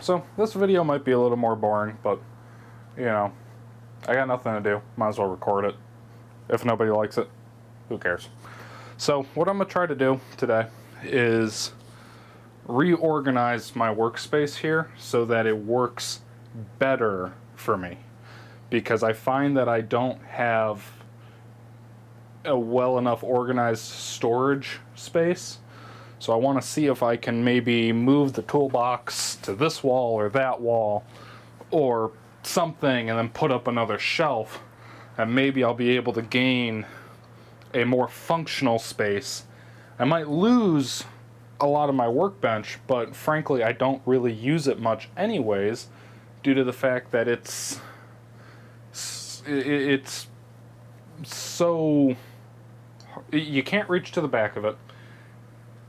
So this video might be a little more boring, but you know, I got nothing to do. Might as well record it. If nobody likes it, who cares? So what I'm going to try to do today is reorganize my workspace here so that it works better for me. Because I find that I don't have a well enough organized storage space. So I want to see if I can maybe move the toolbox to this wall or that wall or something and then put up another shelf, and maybe I'll be able to gain a more functional space. I might lose a lot of my workbench, but frankly I don't really use it much anyways due to the fact that it's so you can't reach to the back of it.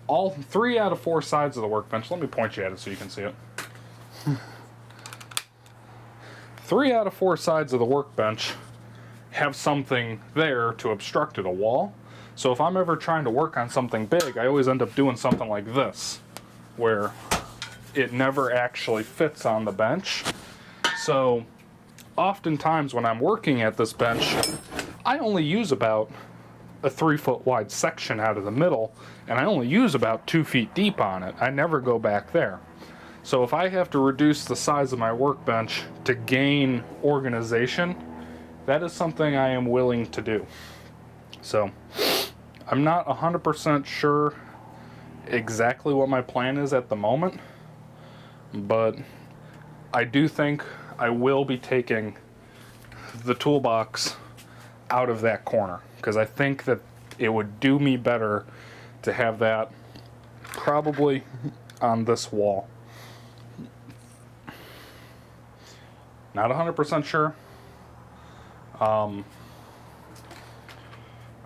All 3 out of 4 sides of the workbench, let me point you at it so you can see it. 3 out of 4 sides of the workbench have something there to obstruct it, a wall. So if I'm ever trying to work on something big, I always end up doing something like this, where it never actually fits on the bench. So oftentimes when I'm working at this bench, I only use about a 3-foot wide section out of the middle, and I only use about 2 feet deep on it. I never go back there. So if I have to reduce the size of my workbench to gain organization, that is something I am willing to do. So I'm not 100% sure exactly what my plan is at the moment, but I do think I will be taking the toolbox out of that corner, because I think that it would do me better to have that probably on this wall. Not 100% sure. What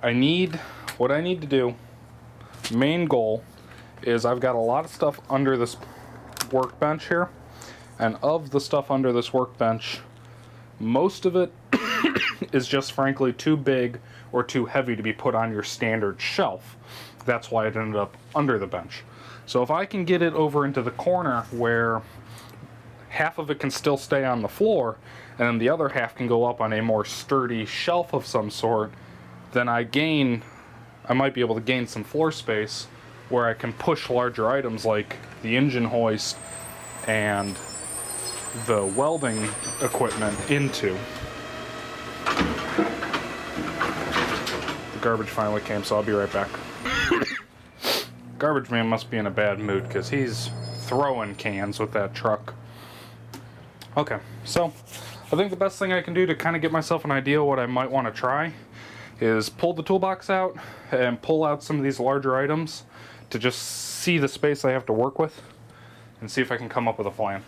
I need to do, main goal, is I've got a lot of stuff under this workbench here, and of the stuff under this workbench, most of it is just frankly too big or too heavy to be put on your standard shelf. That's why it ended up under the bench. So if I can get it over into the corner where half of it can still stay on the floor and then the other half can go up on a more sturdy shelf of some sort, then I might be able to gain some floor space where I can push larger items like the engine hoist and the welding equipment into. The garbage finally came, so I'll be right back. Garbage man must be in a bad mood because he's throwing cans with that truck. Okay, so I think the best thing I can do to kind of get myself an idea what I might want to try is pull the toolbox out and pull out some of these larger items to just see the space I have to work with and see if I can come up with a plan.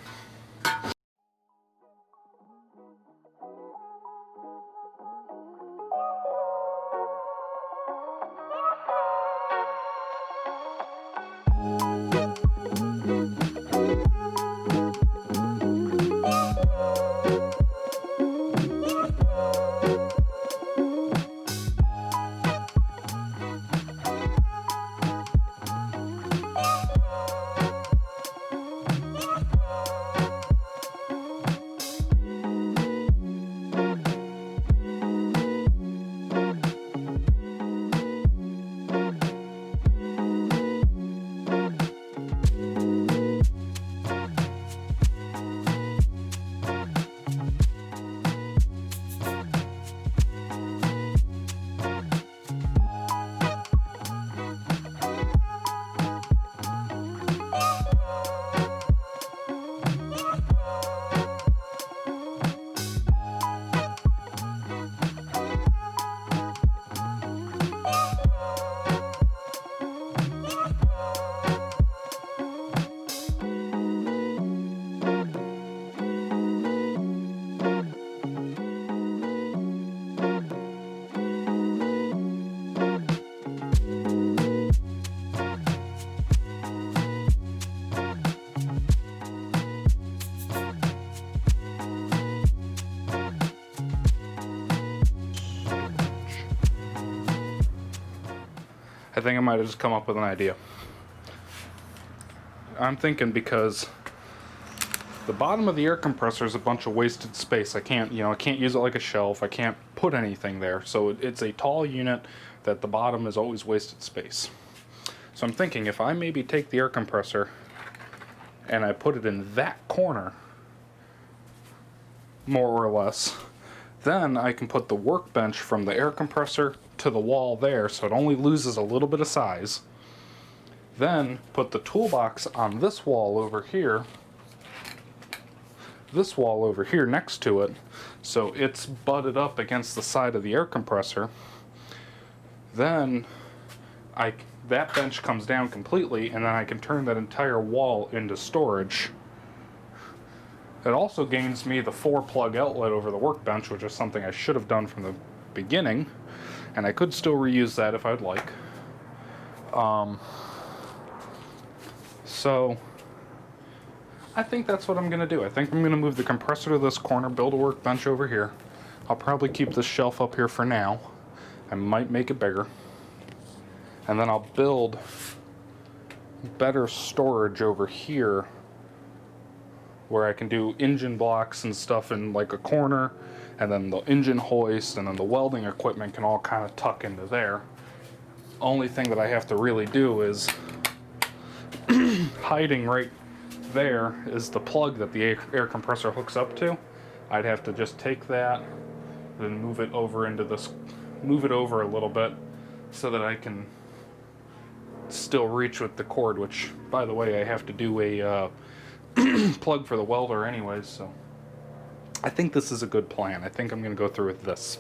I think I might have just come up with an idea. I'm thinking because The bottom of the air compressor is a bunch of wasted space. I can't use it like a shelf. I can't put anything there. So it's a tall unit that the bottom is always wasted space. So I'm thinking if I maybe take the air compressor and I put it in that corner, more or less, then I can put the workbench from the air compressor to the wall there, so it only loses a little bit of size. Then put the toolbox on this wall over here next to it, so it's butted up against the side of the air compressor. Then that bench comes down completely, and then I can turn that entire wall into storage. It also gains me the 4-plug outlet over the workbench, which is something I should have done from the beginning, and I could still reuse that if I'd like. So I think that's what I'm going to do. I think I'm going to move the compressor to this corner, build a workbench over here. I'll probably keep this shelf up here for now. I might make it bigger. And then I'll build better storage over here where I can do engine blocks and stuff in like a corner, and then the engine hoist and then the welding equipment can all kind of tuck into there. Only thing that I have to really do is hiding right there is the plug that the air compressor hooks up to. I'd have to just take that, then move it over a little bit so that I can still reach with the cord, which, by the way, I have to do a plug for the welder anyways, so I think this is a good plan. I think I'm going to go through with this.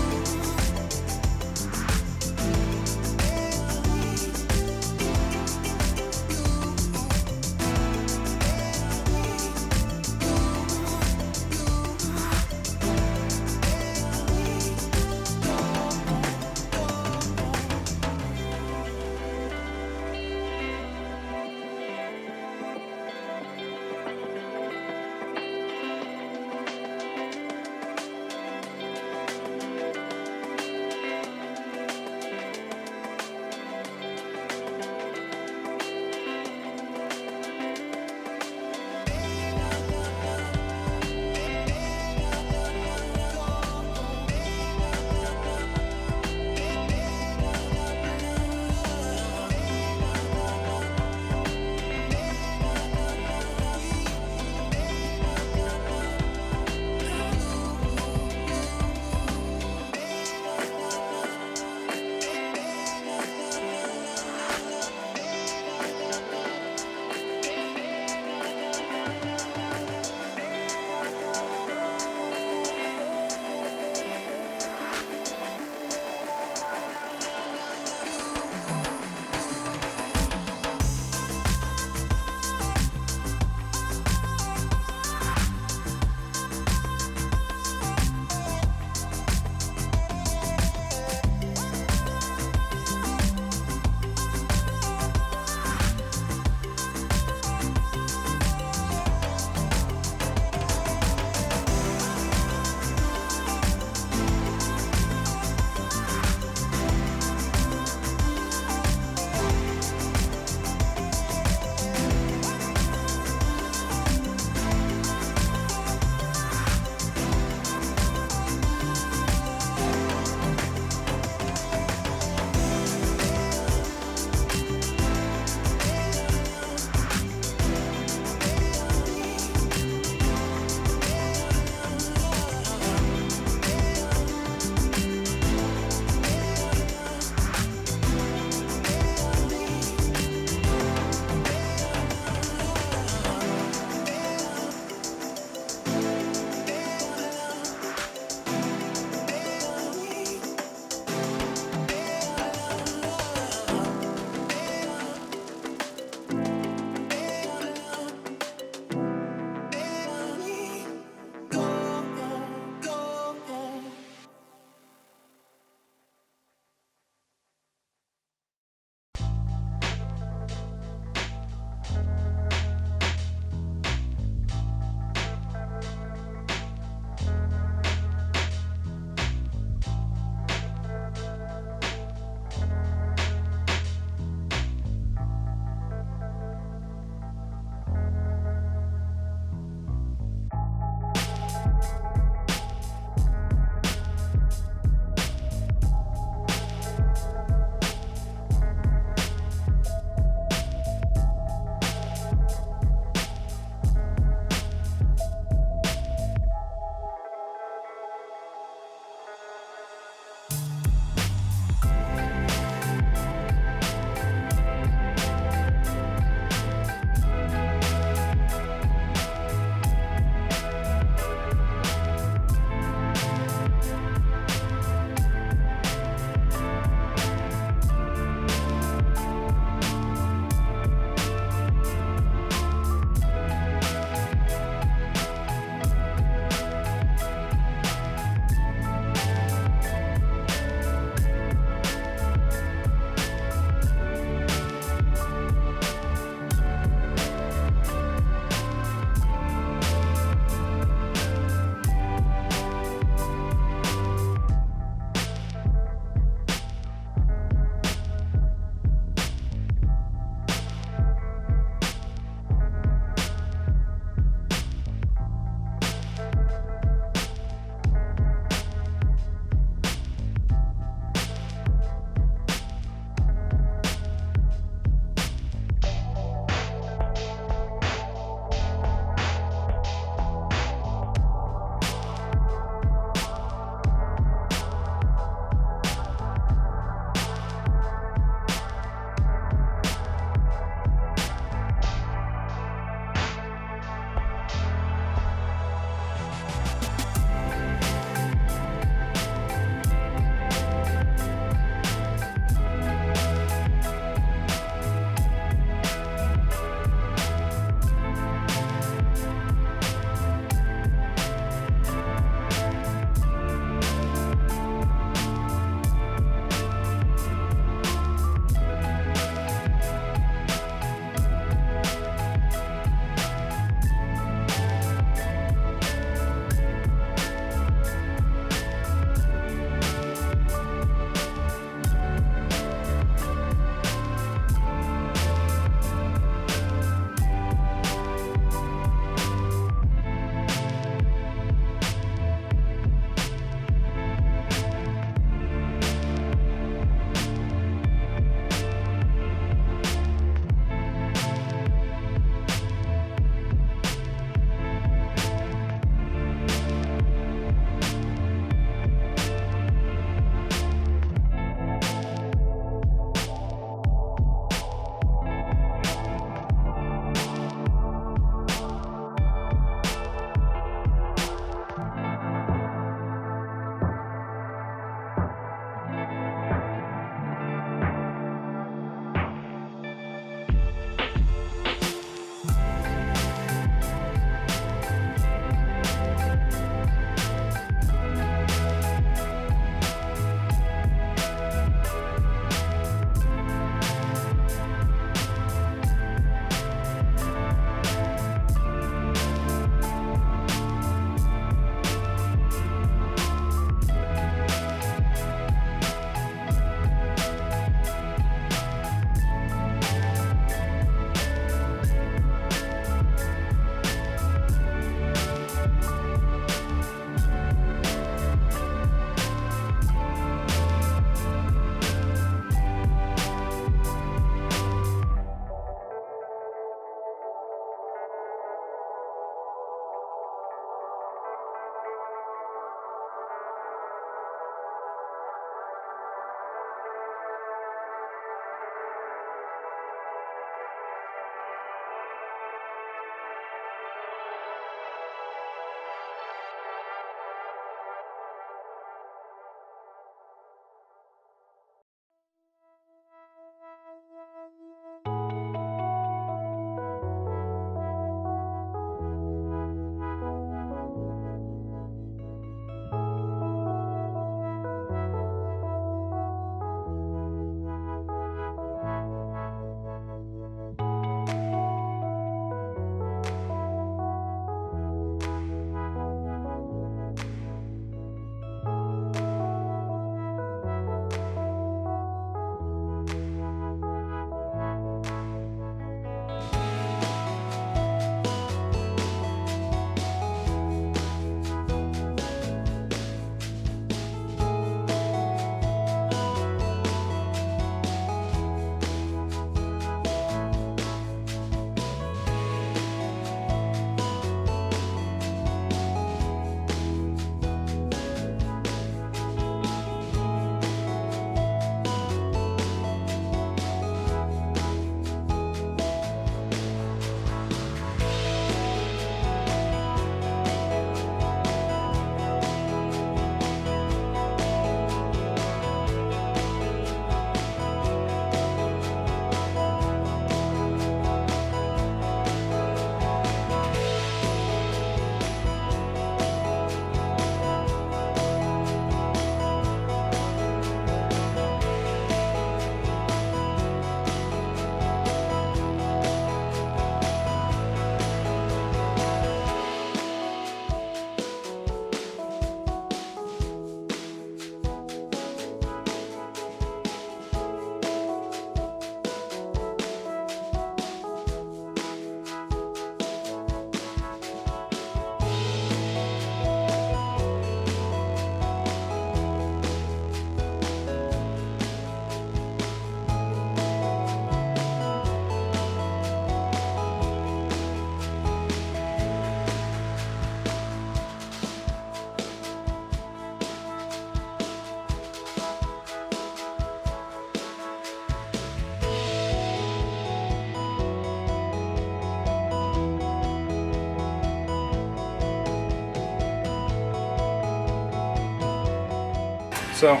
So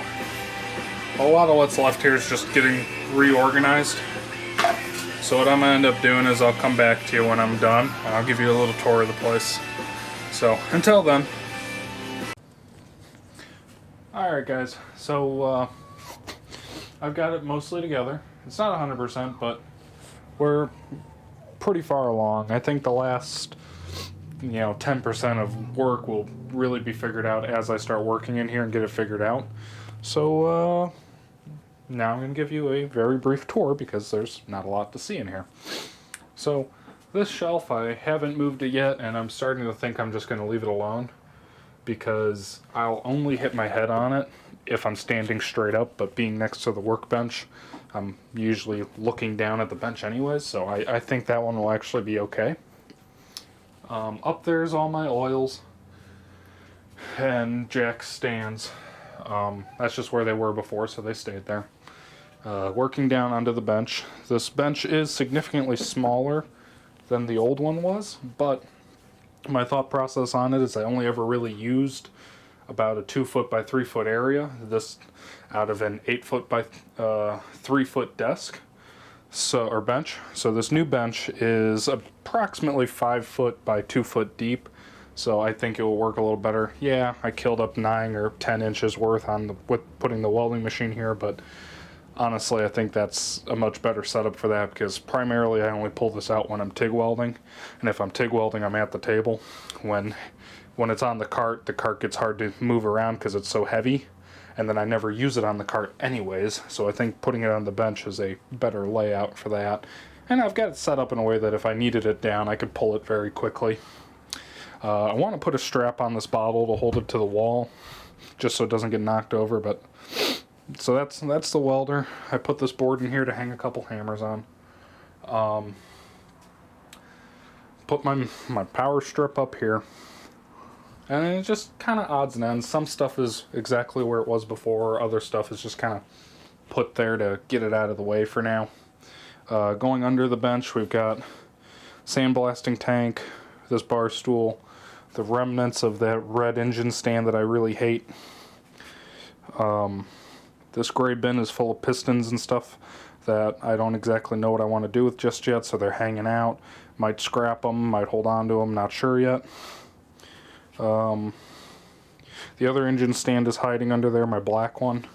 a lot of what's left here is just getting reorganized. So what I'm going to end up doing is I'll come back to you when I'm done, and I'll give you a little tour of the place. So until then. Alright guys, so I've got it mostly together. It's not 100%, but we're pretty far along. I think the last 10% of work will really be figured out as I start working in here and get it figured out. So now I'm going to give you a very brief tour because there's not a lot to see in here. So this shelf, I haven't moved it yet, and I'm starting to think I'm just going to leave it alone because I'll only hit my head on it if I'm standing straight up, but being next to the workbench, I'm usually looking down at the bench anyways, so I think that one will actually be okay. Up there's all my oils and jack stands. That's just where they were before, so they stayed there. Working down onto the bench. This bench is significantly smaller than the old one was, but my thought process on it is I only ever really used about a 2-foot by 3-foot area, this out of an 8-foot by 3-foot desk, or bench. So this new bench is approximately 5-foot by 2-foot deep, so I think it will work a little better. Yeah, I killed up 9 or 10 inches worth on with putting the welding machine here, but honestly I think that's a much better setup for that because primarily I only pull this out when I'm TIG welding, and if I'm TIG welding I'm at the table. When it's on the cart gets hard to move around because it's so heavy, and then I never use it on the cart anyways, so I think putting it on the bench is a better layout for that. And I've got it set up in a way that if I needed it down I could pull it very quickly. I want to put a strap on this bottle to hold it to the wall just so it doesn't get knocked over, but so that's the welder. I put this board in here to hang a couple hammers on. Put my power strip up here. And it's just kind of odds and ends. Some stuff is exactly where it was before, other stuff is just kind of put there to get it out of the way for now. Going under the bench, we've got sandblasting tank, this bar stool, the remnants of that red engine stand that I really hate. This gray bin is full of pistons and stuff that I don't exactly know what I want to do with just yet, so they're hanging out. Might scrap them, might hold on to them, not sure yet. The other engine stand is hiding under there, my black one.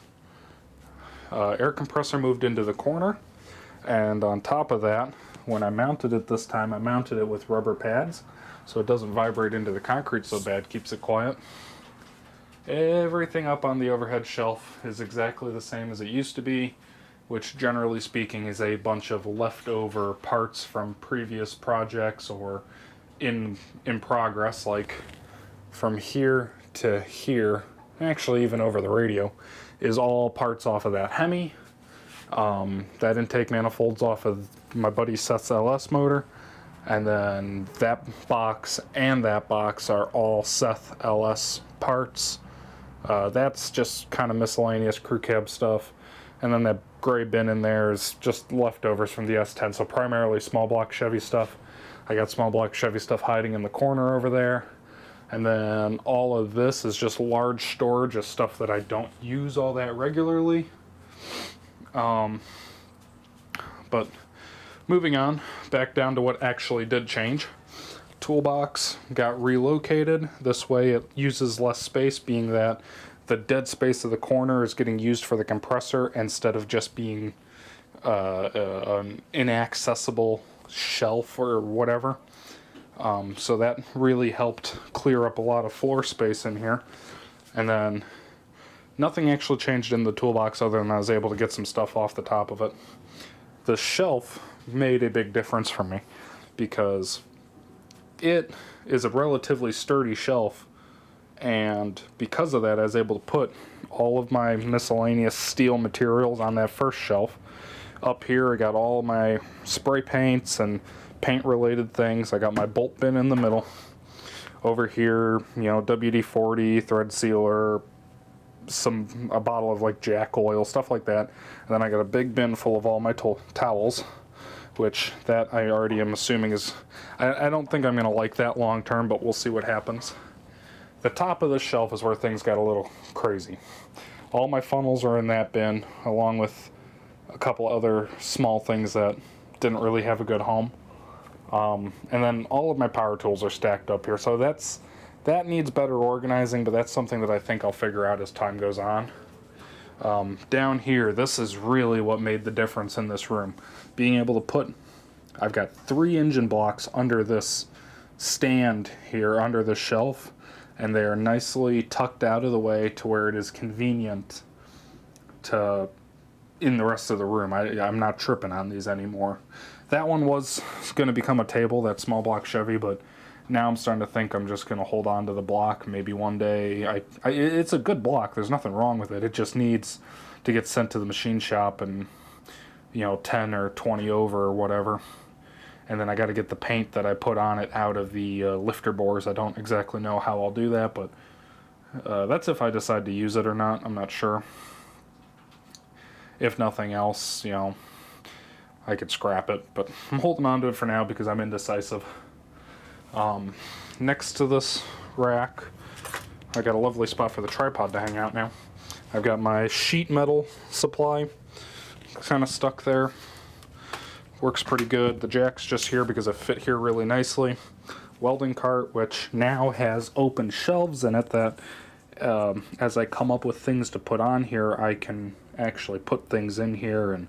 Air compressor moved into the corner, and on top of that, when I mounted it this time, I mounted it with rubber pads so it doesn't vibrate into the concrete so bad, keeps it quiet. Everything up on the overhead shelf is exactly the same as it used to be, which generally speaking is a bunch of leftover parts from previous projects or in progress, like from here to here, actually even over the radio, is all parts off of that Hemi. That intake manifold's off of my buddy Seth's LS motor, and then that box and that box are all Seth LS parts. That's just kind of miscellaneous crew cab stuff, and then that gray bin in there is just leftovers from the S10, so primarily small block Chevy stuff. I got small block Chevy stuff hiding in the corner over there, and then all of this is just large storage of stuff that I don't use all that regularly. But moving on, back down to what actually did change. Toolbox got relocated. This way it uses less space, being that the dead space of the corner is getting used for the compressor instead of just being an inaccessible shelf or whatever. So that really helped clear up a lot of floor space in here. And then nothing actually changed in the toolbox other than I was able to get some stuff off the top of it. The shelf made a big difference for me because it is a relatively sturdy shelf, and because of that I was able to put all of my miscellaneous steel materials on that first shelf. Up here I got all my spray paints and paint related things. I got my bolt bin in the middle. Over here, WD-40, thread sealer, a bottle of like Jack oil, stuff like that. And then I got a big bin full of all my towels, which that I already am assuming is, I don't think I'm going to like that long term, but we'll see what happens. The top of the shelf is where things got a little crazy. All my funnels are in that bin, along with a couple other small things that didn't really have a good home. And then all of my power tools are stacked up here, so that needs better organizing, but that's something that I think I'll figure out as time goes on. Down here, this is really what made the difference in this room. Being able to put, I've got 3 engine blocks under this stand here, under the shelf, and they are nicely tucked out of the way to where it is convenient to in the rest of the room. I'm not tripping on these anymore. That one was going to become a table, that small block Chevy, but now I'm starting to think I'm just going to hold on to the block. Maybe one day, it's a good block, there's nothing wrong with it. It just needs to get sent to the machine shop and, 10 or 20 over or whatever. And then I got to get the paint that I put on it out of the lifter bores. I don't exactly know how I'll do that, but that's if I decide to use it or not. I'm not sure. If nothing else, I could scrap it, but I'm holding on to it for now because I'm indecisive. Next to this rack, I got a lovely spot for the tripod to hang out now. I've got my sheet metal supply kind of stuck there. Works pretty good. The jack's just here because it fit here really nicely. Welding cart, which now has open shelves in it that as I come up with things to put on here, I can actually put things in here and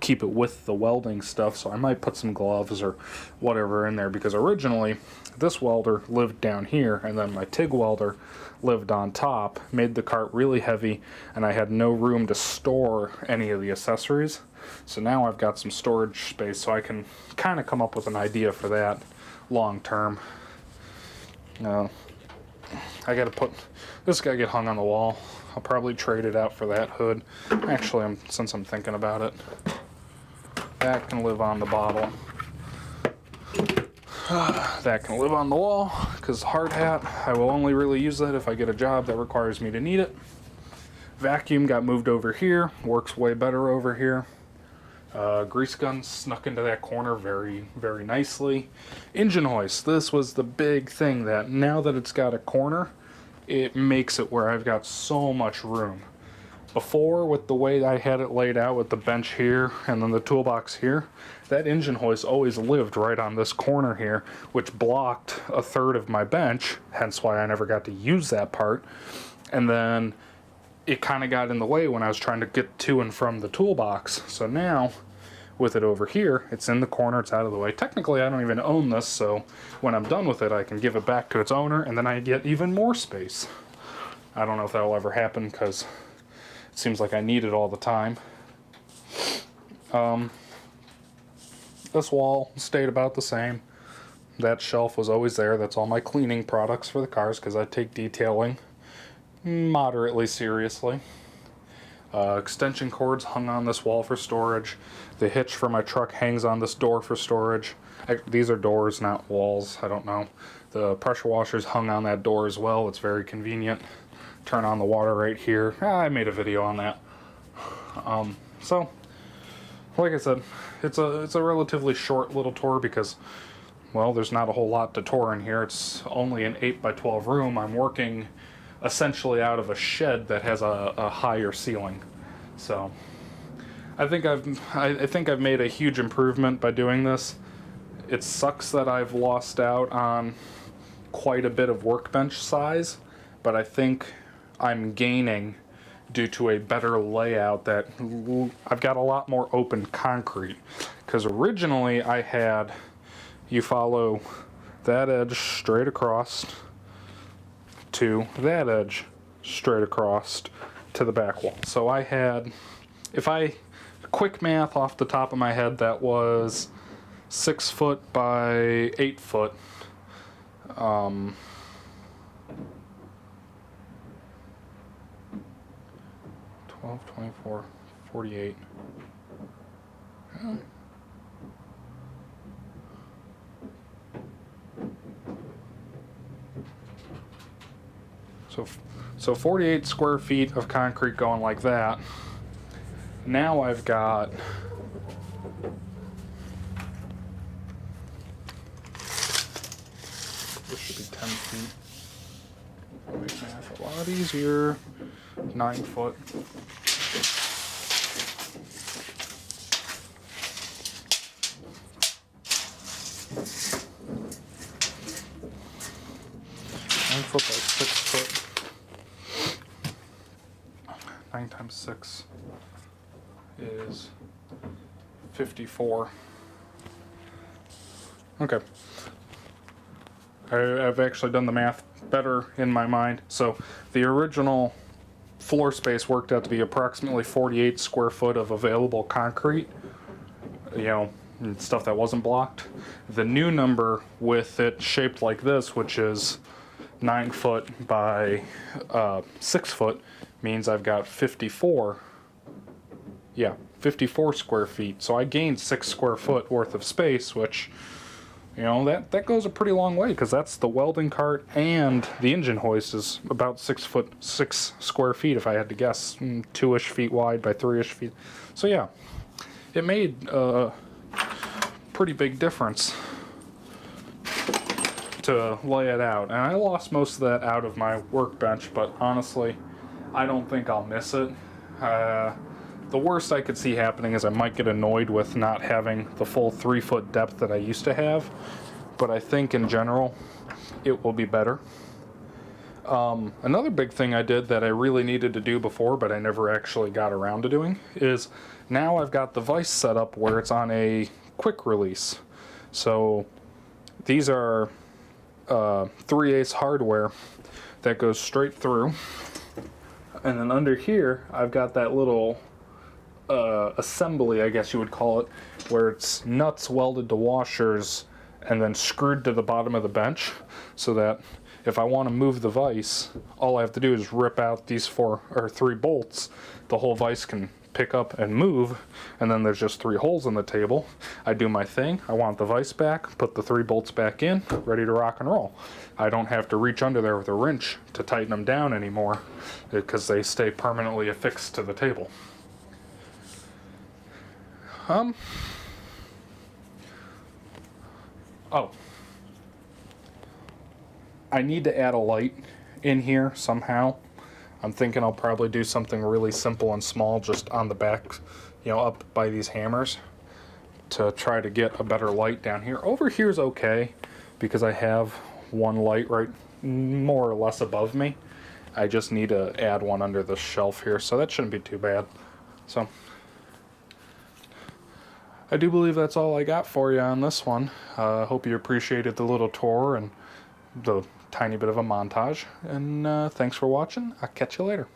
keep it with the welding stuff. So I might put some gloves or whatever in there, because originally this welder lived down here and then my TIG welder lived on top, made the cart really heavy, and I had no room to store any of the accessories. So now I've got some storage space, so I can kind of come up with an idea for that long term. I gotta put this guy get hung on the wall. I'll probably trade it out for that hood. Actually, since I'm thinking about it, that can live on the bottle. That can live on the wall, because hard hat, I will only really use that if I get a job that requires me to need it. Vacuum got moved over here, works way better over here. Grease gun snuck into that corner very, very nicely. Engine hoist, this was the big thing, that now that it's got a corner, it makes it where I've got so much room. Before, with the way I had it laid out with the bench here and then the toolbox here, that engine hoist always lived right on this corner here, which blocked a third of my bench, hence why I never got to use that part. And then it kind of got in the way when I was trying to get to and from the toolbox. So now, with it over here, it's in the corner, it's out of the way. Technically, I don't even own this, so when I'm done with it, I can give it back to its owner, and then I get even more space. I don't know if that will ever happen, because it seems like I need it all the time. This wall stayed about the same. That shelf was always there. That's all my cleaning products for the cars, because I take detailing moderately seriously. Extension cords hung on this wall for storage. The hitch for my truck hangs on this door for storage. These are doors, not walls. I don't know. The pressure washer's hung on that door as well. It's very convenient. Turn on the water right here. I made a video on that. So, like I said, it's a relatively short little tour because, well, there's not a whole lot to tour in here. It's only an 8x12 room. I'm working essentially out of a shed that has a higher ceiling. So, I think I've made a huge improvement by doing this. It sucks that I've lost out on quite a bit of workbench size, but I think I'm gaining due to a better layout that I've got a lot more open concrete. Because originally I had, you follow that edge straight across to that edge straight across to the back wall. So I had, quick math off the top of my head, that was 6 foot by 8 foot. 12, 24, 48. So 48 square feet of concrete going like that. Now I've got this should be 10 feet. Make math a lot easier. 9 foot. By 6 foot. 9 times 6 is 54. Okay. I've actually done the math better in my mind. So the original floor space worked out to be approximately 48 square foot of available concrete, you know, stuff that wasn't blocked. The new number with it shaped like this, which is 9 foot by 6 foot, means I've got 54 square feet. So I gained 6 square foot worth of space, which, you know, that goes a pretty long way, because that's the welding cart and the engine hoist is about 6 square feet, if I had to guess, 2-ish feet wide by 3-ish feet. So yeah, it made a pretty big difference to lay it out. And I lost most of that out of my workbench, but honestly, I don't think I'll miss it. The worst I could see happening is I might get annoyed with not having the full 3 foot depth that I used to have, but I think in general it will be better. Another big thing I did that I really needed to do before, but I never actually got around to doing, is now I've got the vise set up where it's on a quick release. So these are 3/8 hardware that goes straight through, and then under here I've got that little assembly, I guess you would call it, where it's nuts welded to washers and then screwed to the bottom of the bench, so that if I want to move the vise, all I have to do is rip out these 3 bolts. The whole vise can pick up and move, and then there's just 3 holes in the table. I do my thing, I want the vise back, put the 3 bolts back in, ready to rock and roll. I don't have to reach under there with a wrench to tighten them down anymore, because they stay permanently affixed to the table. Oh, I need to add a light in here somehow. I'm thinking I'll probably do something really simple and small just on the back, you know, up by these hammers, to try to get a better light down here. Over here's okay, because I have one light right more or less above me. I just need to add one under the shelf here, so that shouldn't be too bad. So I do believe that's all I got for you on this one. Hope you appreciated the little tour and the tiny bit of a montage, and thanks for watching. I'll catch you later.